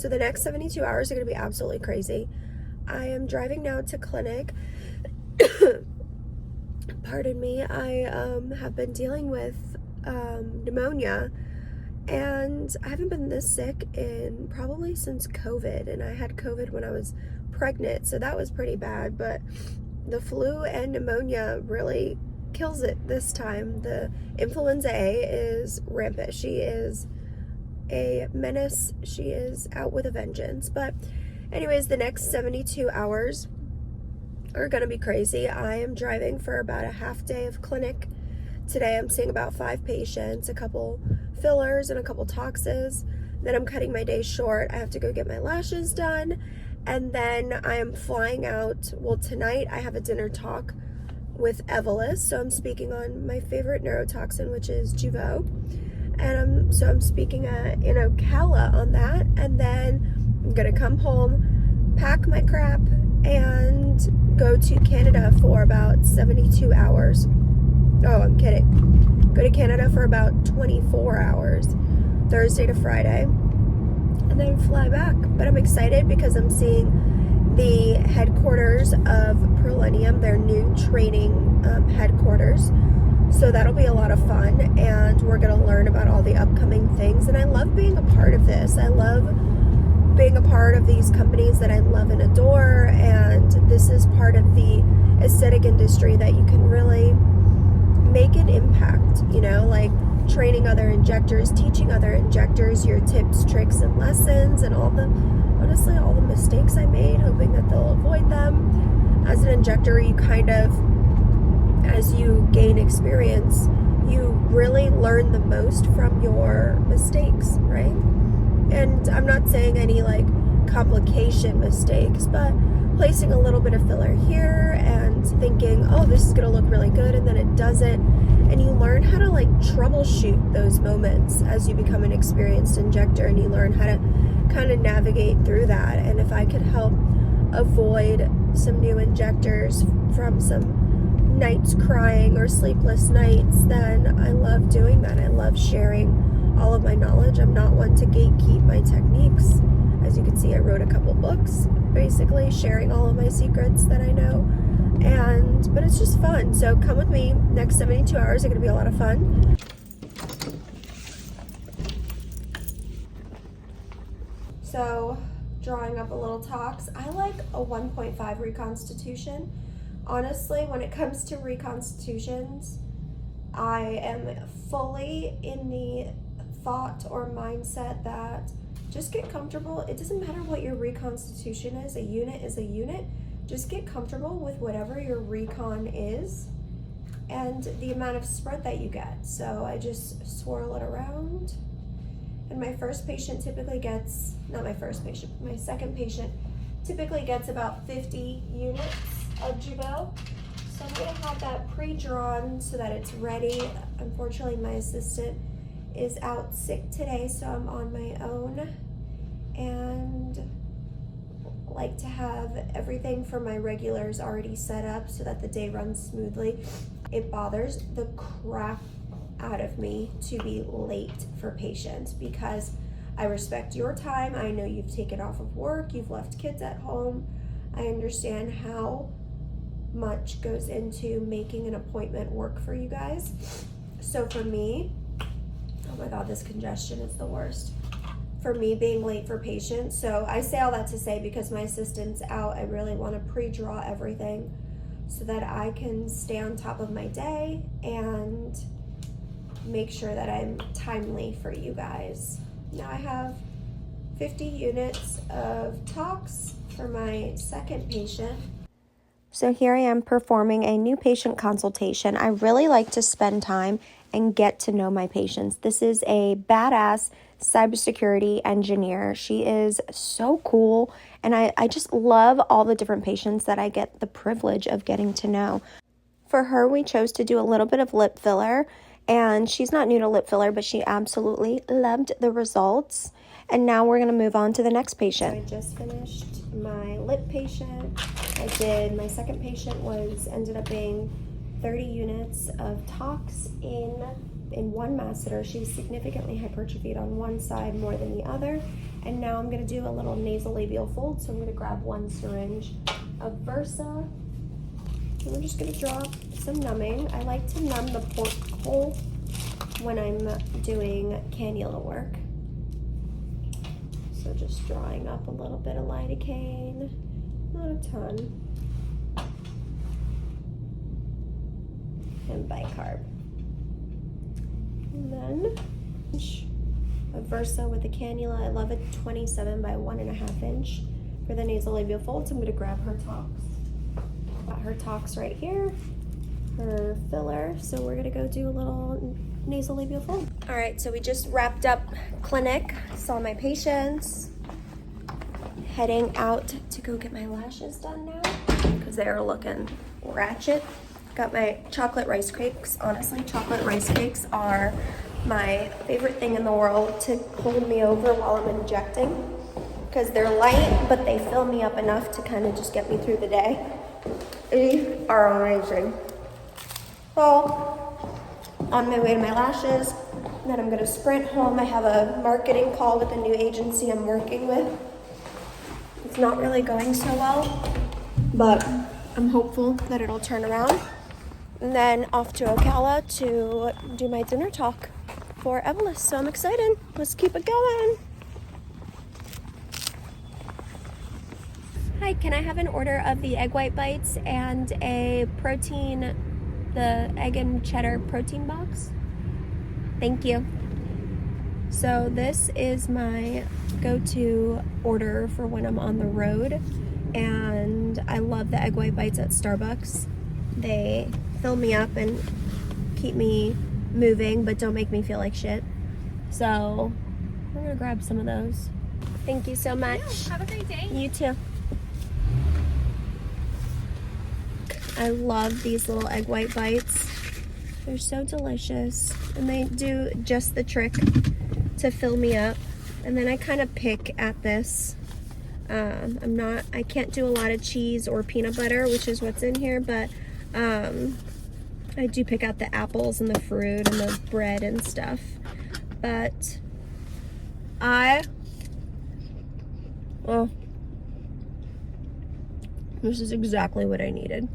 So the next 72 hours are going to be absolutely crazy. I am driving now to clinic. Pardon me. I have been dealing with pneumonia, and I haven't been this sick in probably since COVID, and I had COVID when I was pregnant, so that was pretty bad, but the flu and pneumonia really kills it this time. The influenza A is rampant. She is a menace. She is out with a vengeance. But anyways, the next 72 hours are gonna be crazy. I am driving for about a half day of clinic. Today I'm seeing about 5 patients, a couple fillers and a couple toxes. Then I'm cutting my day short. I have to go get my lashes done, and then I am flying out. Well, tonight I have a dinner talk with Evolus, so I'm speaking on my favorite neurotoxin, which is Jeuveau, and I'm speaking in Ocala on that, and then I'm gonna come home, pack my crap, and go to Canada for about 72 hours. Oh, I'm kidding. Go to Canada for about 24 hours, Thursday to Friday, and then fly back. But I'm excited because I'm seeing the headquarters of Prollenium, their new training headquarters. So that'll be a lot of fun, and we're going to learn about all the upcoming things. And I love being a part of this. I love being a part of these companies that I love and adore, and this is part of the aesthetic industry that you can really make an impact, you know, like training other injectors, teaching other injectors your tips, tricks, and lessons, and honestly, all the mistakes I made, hoping that they'll avoid them. As an injector, you kind of, as you gain experience, you really learn the most from your mistakes, right? And I'm not saying any like complication mistakes, but placing a little bit of filler here and thinking, oh, this is gonna look really good, and then it doesn't. And you learn how to like troubleshoot those moments as you become an experienced injector, and you learn how to kind of navigate through that. And if I could help avoid some new injectors from some nights crying or sleepless nights, then I love doing that. I love sharing all of my knowledge. I'm not one to gatekeep my techniques. As you can see, I wrote a couple books basically sharing all of my secrets that I know, but it's just fun. So come with me. Next 72 hours are going to be a lot of fun. So drawing up a little tox, I like a 1.5 reconstitution. Honestly, when it comes to reconstitutions, I am fully in the thought or mindset that just get comfortable. It doesn't matter what your reconstitution is. A unit is a unit. Just get comfortable with whatever your recon is and the amount of spread that you get. So I just swirl it around. And my first patient typically gets, not my first patient, my second patient typically gets about 50 units of Jeuveau. So I'm gonna have that pre-drawn so that it's ready. Unfortunately, my assistant is out sick today, so I'm on my own, and like to have everything for my regulars already set up so that the day runs smoothly. It bothers the crap out of me to be late for patients because I respect your time. I know you've taken off of work, you've left kids at home. I understand how much goes into making an appointment work for you guys. So for me, oh my God, this congestion is the worst. For me, being late for patients. So I say all that to say, because my assistant's out, I really want to pre-draw everything so that I can stay on top of my day and make sure that I'm timely for you guys. Now I have 50 units of tox for my second patient. So here I am performing a new patient consultation. I really like to spend time and get to know my patients. This is a badass cybersecurity engineer. She is so cool, and I just love all the different patients that I get the privilege of getting to know. For her, we chose to do a little bit of lip filler, and she's not new to lip filler, but she absolutely loved the results. And now we're gonna move on to the next patient. So I just finished my lip patient. My second patient ended up being 30 units of tox in one masseter. She's significantly hypertrophied on one side more than the other, And now I'm gonna do a little nasolabial fold. So I'm gonna grab one syringe of Versa. And we're just gonna drop some numbing. I like to numb the porthole when I'm doing cannula work. So just drawing up a little bit of lidocaine, not a ton. And bicarb. And then a Versa with a cannula. I love a 27 by 1.5 inch for the nasolabial folds. I'm gonna grab her tox. Got her tox right here, her filler. So we're gonna go do a little nasolabial fold. All right, so we just wrapped up clinic, saw my patients, heading out to go get my lashes done now because they are looking ratchet. Got my chocolate rice cakes. Honestly, chocolate rice cakes are my favorite thing in the world to hold me over while I'm injecting because they're light, but they fill me up enough to kind of just get me through the day. They are amazing. So, on my way to my lashes, then I'm gonna sprint home. I have a marketing call with a new agency I'm working with. It's not really going so well, but I'm hopeful that it'll turn around. And then off to Ocala to do my dinner talk for Evolus. So I'm excited. Let's keep it going. Hi, can I have an order of the egg white bites and a protein, the egg and cheddar protein box? Thank you. So this is my go-to order for when I'm on the road, and I love the egg white bites at Starbucks. They fill me up and keep me moving, but don't make me feel like shit. So I'm gonna grab some of those. Thank you so much. Yeah, have a great day. You too. I love these little egg white bites. They're so delicious, and they do just the trick to fill me up. And then I kind of pick at this. I can't do a lot of cheese or peanut butter, which is what's in here, but I do pick out the apples and the fruit and the bread and stuff. But this is exactly what I needed.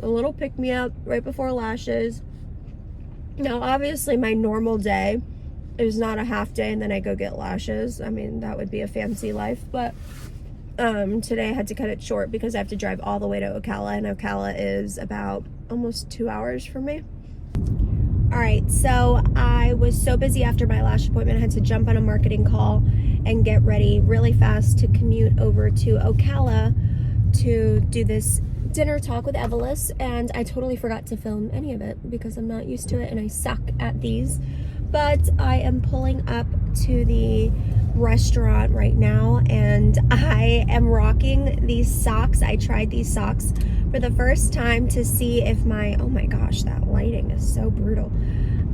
A little pick-me-up right before lashes. Now, obviously, my normal day is not a half day and then I go get lashes. I mean, that would be a fancy life, but today I had to cut it short because I have to drive all the way to Ocala, and Ocala is about almost 2 hours from me. All right, so I was so busy after my lash appointment, I had to jump on a marketing call and get ready really fast to commute over to Ocala to do this dinner talk with Evolus, and I totally forgot to film any of it because I'm not used to it and I suck at these. But I am pulling up to the restaurant right now and I am rocking these socks. I tried these socks for the first time to see if oh my gosh, that lighting is so brutal.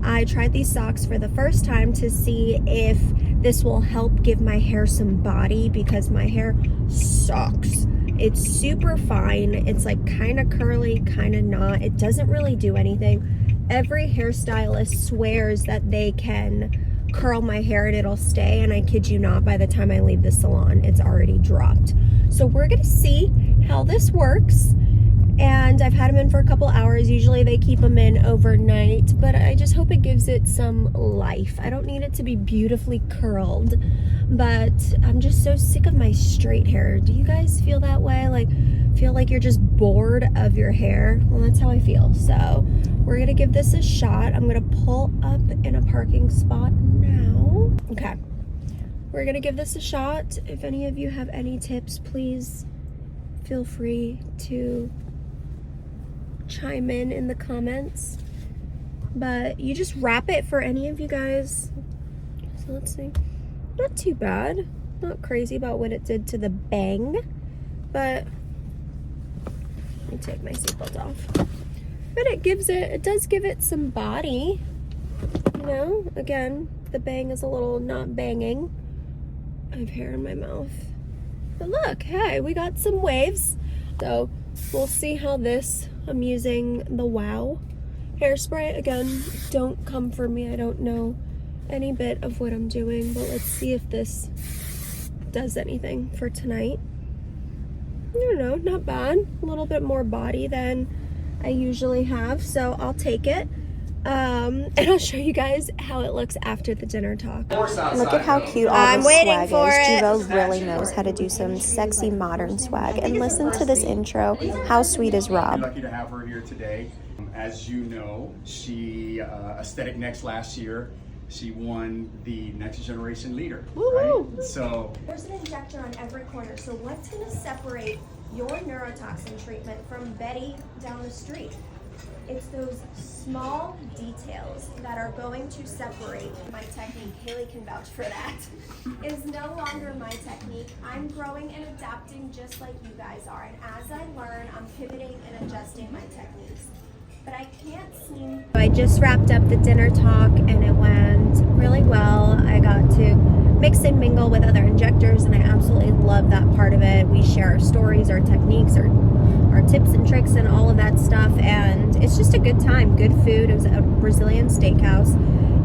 I tried these socks for the first time to see if this will help give my hair some body because my hair sucks. It's super fine. It's like kind of curly, kind of not. It doesn't really do anything. Every hairstylist swears that they can curl my hair and it'll stay, and I kid you not, by the time I leave the salon, it's already dropped. So we're gonna see how this works. And I've had them in for a couple hours. Usually they keep them in overnight, but I just hope it gives it some life. I don't need it to be beautifully curled, but I'm just so sick of my straight hair. Do you guys feel that way? Like, feel like you're just bored of your hair? Well, that's how I feel. So we're gonna give this a shot. I'm gonna pull up in a parking spot now. Okay, we're gonna give this a shot. If any of you have any tips, please feel free to chime in the comments. But you just wrap it for any of you guys. So let's see. Not too bad. Not crazy about what it did to the bang. But let me take my seatbelt off. But it does give it some body. You know, again, the bang is a little not banging. I have hair in my mouth. But look, hey, we got some waves. So we'll see how I'm using the Wow hairspray. Again, don't come for me. I don't know any bit of what I'm doing, but let's see if this does anything for tonight. I don't know, not bad. A little bit more body than I usually have, so I'll take it. And I'll show you guys how it looks after the dinner talk. Look at how cute all this swag is. Jivo really knows how to do some sexy modern swag. And listen to this intro. How sweet is Rob? I'm lucky to have her here today. As you know, she Aesthetic Next last year. She won the Next Generation Leader, right? So there's an injector on every corner. So what's going to separate your neurotoxin treatment from Betty down the street? It's those small details that are going to separate my technique. Haley can vouch for that. Is no longer my technique. I'm growing and adapting just like you guys are. And as I learn, I'm pivoting and adjusting my techniques. But I can't seem... I just wrapped up the dinner talk and it went really well. I got to mix and mingle with other injectors and I absolutely love that part of it. We share our stories, our techniques, our tips and tricks and all of that stuff, and it's just a good time. Good food. It was a Brazilian steakhouse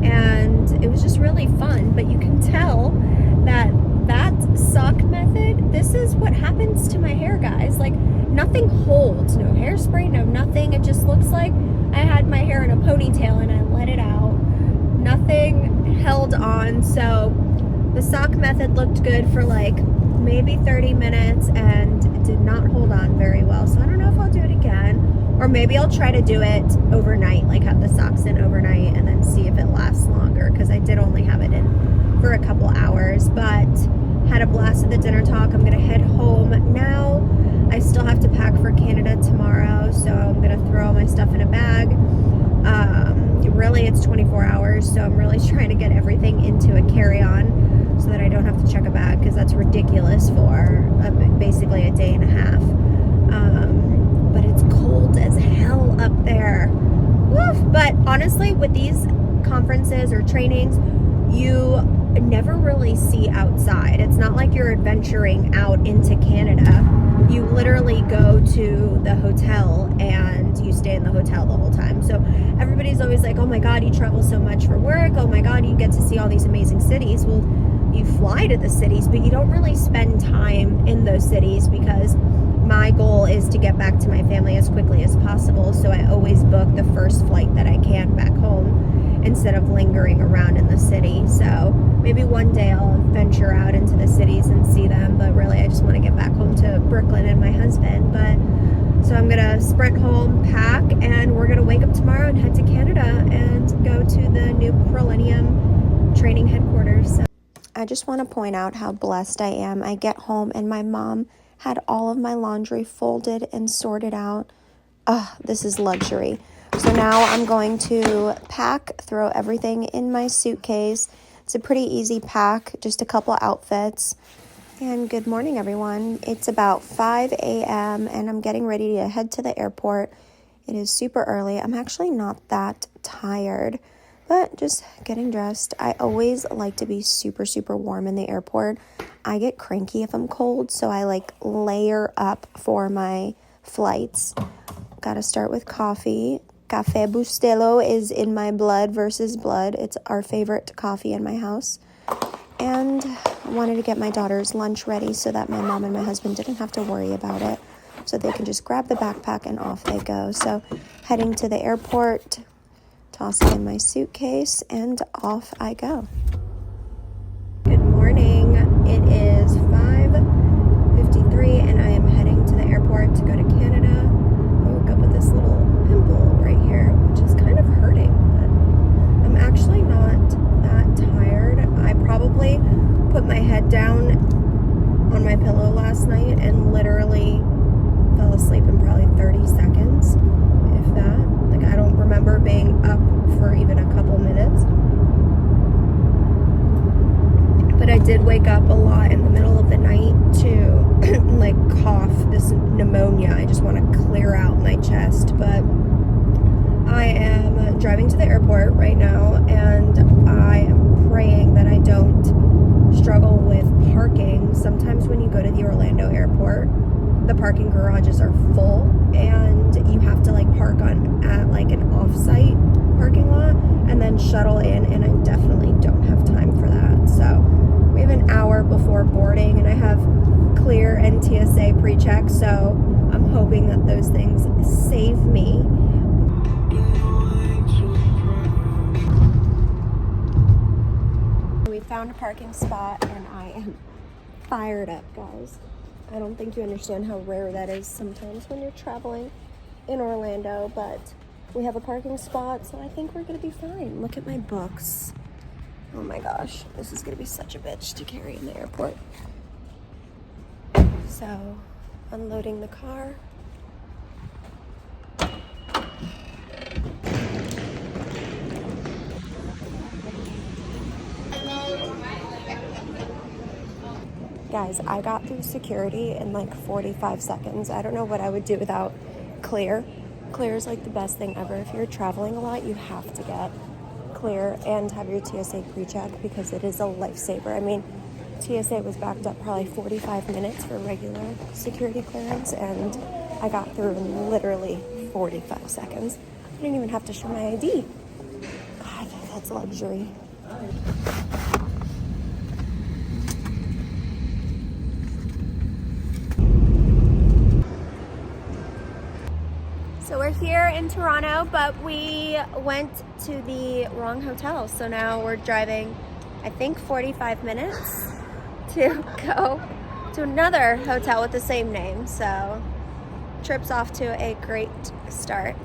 and it was just really fun. But you can tell that sock method, this is what happens to my hair, guys. Like, nothing holds, no hairspray, no nothing. It just looks like I had my hair in a ponytail and I let it out. Nothing held on. So the sock method looked good for like maybe 30 minutes and did not hold on very well. So I don't know if I'll do it again, or maybe I'll try to do it overnight, like have the socks in overnight and then see if it lasts longer, because I did only have it in for a couple hours. But had a blast at the dinner talk. I'm gonna head home now. I still have to pack for Canada tomorrow, so I'm gonna throw all my stuff in a bag. Really, it's 24 hours, so I'm really trying to get everything into a carry-on so that I don't have to check a bag, because that's ridiculous for basically a day and a half. But it's cold as hell up there. Woof. But honestly, with these conferences or trainings, you never really see outside. It's not like you're adventuring out into Canada. You literally go to the hotel and you stay in the hotel the whole time. So everybody's always like, oh my God, you travel so much for work. Oh my God, you get to see all these amazing cities. Well, you fly to the cities, but you don't really spend time in those cities, because my goal is to get back to my family as quickly as possible. So I always book the first flight that I can back home instead of lingering around in the city. So maybe one day I'll venture out into the cities and see them, but really I just want to get back home to Brooklyn and my husband. But so I'm gonna sprint home, pack, and we're gonna wake up tomorrow and head to Canada and go to the new Prollenium training headquarters. So I just want to point out how blessed I am. I get home and my mom had all of my laundry folded and sorted out. This is luxury. So now I'm going to pack, throw everything in my suitcase. It's a pretty easy pack, just a couple outfits. And good morning, everyone. It's about 5 a.m. and I'm getting ready to head to the airport. It is super early. I'm actually not that tired, but just getting dressed. I always like to be super, super warm in the airport. I get cranky if I'm cold, so I like layer up for my flights. Gotta start with coffee. Café Bustelo is in my blood versus blood. It's our favorite coffee in my house. And I wanted to get my daughter's lunch ready so that my mom and my husband didn't have to worry about it, so they can just grab the backpack and off they go. So heading to the airport, tossing in my suitcase, and off I go. good morning. It is 5:53 and I am heading to the airport to go to Canada. I woke up with this little pimple right here, which is kind of hurting, but I'm actually not that tired. I probably put my head down on my pillow last night and literally fell asleep in probably 30 seconds, if that. Like, I don't remember being up for even a couple minutes. But I did wake up a lot in the middle of the night to like cough, this pneumonia. I just want to clear out my chest. But I am driving to the airport right now, and I am praying that I don't struggle with parking. Sometimes when you go to the Orlando airport, the parking garages are full and you have to like park at like an off-site parking lot and then shuttle in, and I definitely don't have time for that. So We have an hour before boarding, and I have Clear and TSA pre-check, so I'm hoping that those things save me. We found a parking spot, and I am fired up, guys. I don't think you understand how rare that is sometimes when you're traveling in Orlando, but we have a parking spot, so I think we're gonna be fine. Look at my books. Oh my gosh, this is gonna be such a bitch to carry in the airport. So, unloading the car. Guys, I got through security in like 45 seconds. I don't know what I would do without Clear. Clear is like the best thing ever. If you're traveling a lot, you have to get Clear and have your TSA pre-check because it is a lifesaver. I mean, TSA was backed up probably 45 minutes for regular security clearance, and I got through in literally 45 seconds. I didn't even have to show my ID. God, that's luxury. So we're here in Toronto, but we went to the wrong hotel. So now we're driving, I think, 45 minutes to go to another hotel with the same name. So trip's off to a great start.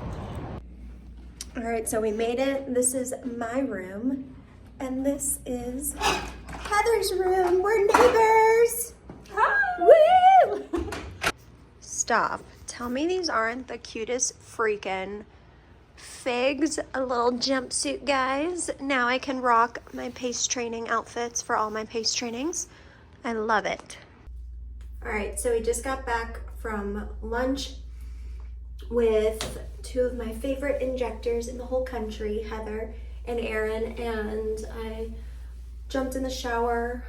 All right, so we made it. This is my room, and this is Heather's room. We're neighbors. Hi. Woo! Stop. Tell me these aren't the cutest freaking figs. A little jumpsuit, guys. Now I can rock my pace training outfits for all my pace trainings. I love it. All right, so we just got back from lunch with two of my favorite injectors in the whole country, Heather and Aaron, and I jumped in the shower,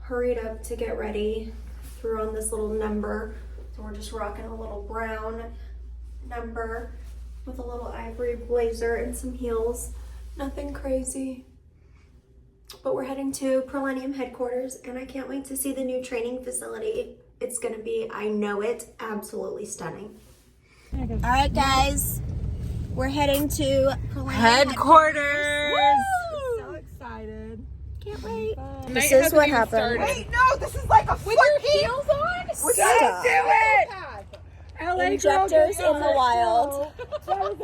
hurried up to get ready, threw on this little number. So we're just rocking a little brown number with a little ivory blazer and some heels. Nothing crazy. But we're heading to Prollenium headquarters, and I can't wait to see the new training facility. It's gonna be, I know it, absolutely stunning. All right, guys, we're heading to Prollenium headquarters. Woo! So excited. Can't wait. This is what happened. Wait, no, this is like a with your heels on? Stop. Do it! LA Injectors in the wild. Good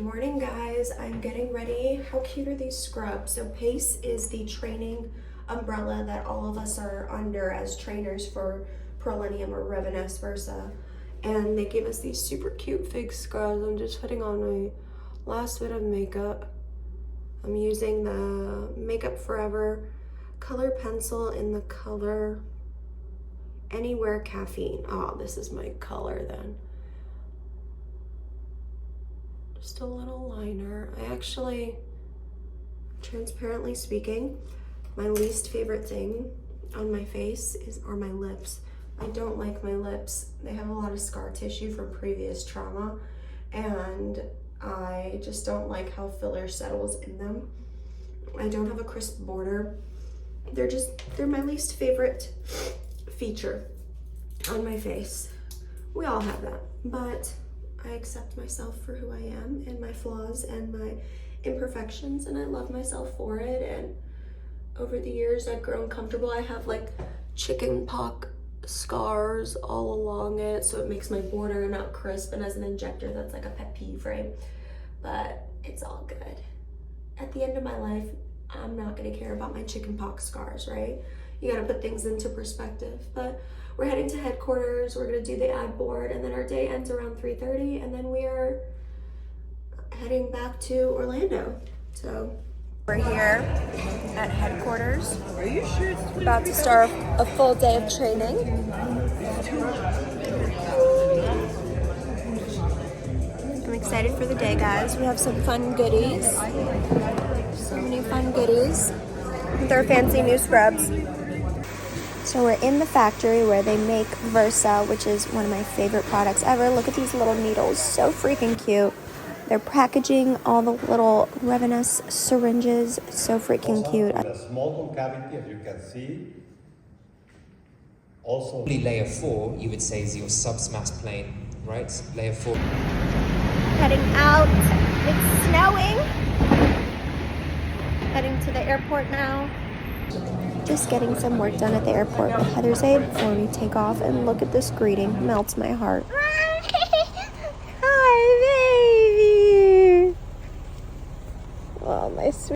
morning, guys. I'm getting ready. How cute are these scrubs? So Pace is the training umbrella that all of us are under as trainers for Prollenium or Revenus versa. And they gave us these super cute fig scrubs. I'm just putting on my last bit of makeup. I'm using the Makeup Forever color pencil in the color Anywhere Caffeine. Oh, this is my color then. Just a little liner. I actually, transparently speaking, my least favorite thing on my face are my lips. I don't like my lips. They have a lot of scar tissue from previous trauma, and I just don't like how filler settles in them. I don't have a crisp border. They're my least favorite feature on my face. We all have that, but I accept myself for who I am and my flaws and my imperfections, and I love myself for it. And over the years, I've grown comfortable. I have like chicken pox scars all along it, so it makes my border not crisp, and as an injector, that's like a pet peeve, right? But it's all good. At the end of my life, I'm not gonna care about my chicken pox scars, right? You gotta put things into perspective. But we're heading to headquarters, we're gonna do the ad board, and then our day ends around 3:30, and then we are heading back to Orlando. So we're here at headquarters. Are you sure? About to start a full day of training. I'm excited for the day, guys. We have some fun goodies. So many fun goodies with our fancy new scrubs. So we're in the factory where they make Versa, which is one of my favorite products ever. Look at these little needles, so freaking cute. They're packaging all the little Revenus syringes, so freaking cute. A small concavity, as you can see. Also, layer 4, you would say, is your submass plane, right? Layer 4. Heading out. It's snowing. Heading to the airport now. Just getting some work done at the airport with Heather's aid before we take off. And look at this greeting. Melts my heart. Hi, baby. Oh, my sweet.